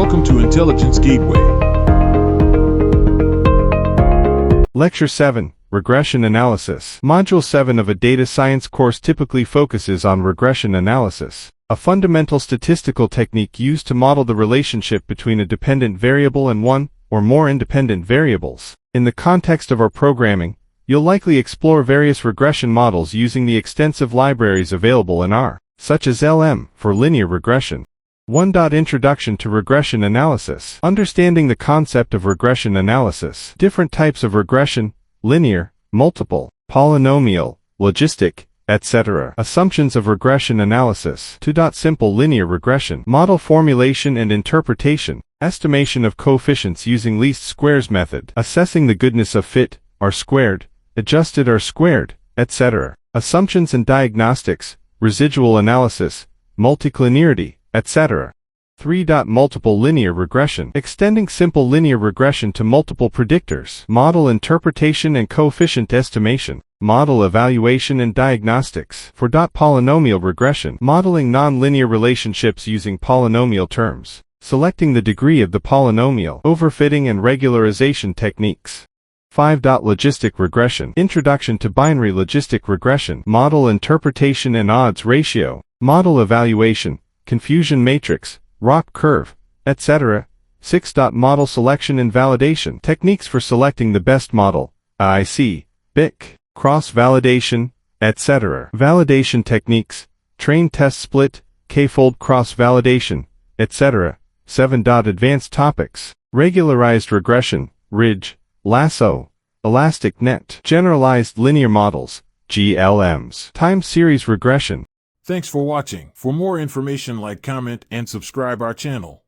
Welcome to Intelligence Gateway. Lecture 7, Regression Analysis. Module 7 of a data science course typically focuses on regression analysis, a fundamental statistical technique used to model the relationship between a dependent variable and one or more independent variables. In the context of our programming, you'll likely explore various regression models using the extensive libraries available in R, such as LM for linear regression. 1. Introduction to regression analysis. Understanding the concept of regression analysis. Different types of regression: linear, multiple, polynomial, logistic, etc. Assumptions of regression analysis. 2. Simple linear regression. Model formulation and interpretation. Estimation of coefficients using least squares method. Assessing the goodness of fit, R-squared, adjusted R-squared, etc. Assumptions and diagnostics, residual analysis, multiclinearity, etc. 3. Multiple linear regression. Extending simple linear regression to multiple predictors. Model interpretation and coefficient estimation. Model evaluation and diagnostics. 4. Polynomial regression. Modeling nonlinear relationships using polynomial terms. Selecting the degree of the polynomial. Overfitting and regularization techniques. 5. Logistic regression. Introduction to binary logistic regression. Model interpretation and odds ratio. Model evaluation, confusion matrix, ROC curve, etc. 6. Model selection and validation. Techniques for selecting the best model, AIC, BIC, cross-validation, etc. Validation techniques, train test split, k-fold cross-validation, etc. 7. Advanced topics. Regularized regression, RIG, lasso, elastic net, generalized linear models, GLMs. Time series regression. Thanks for watching. For more information, like, comment, and subscribe our channel.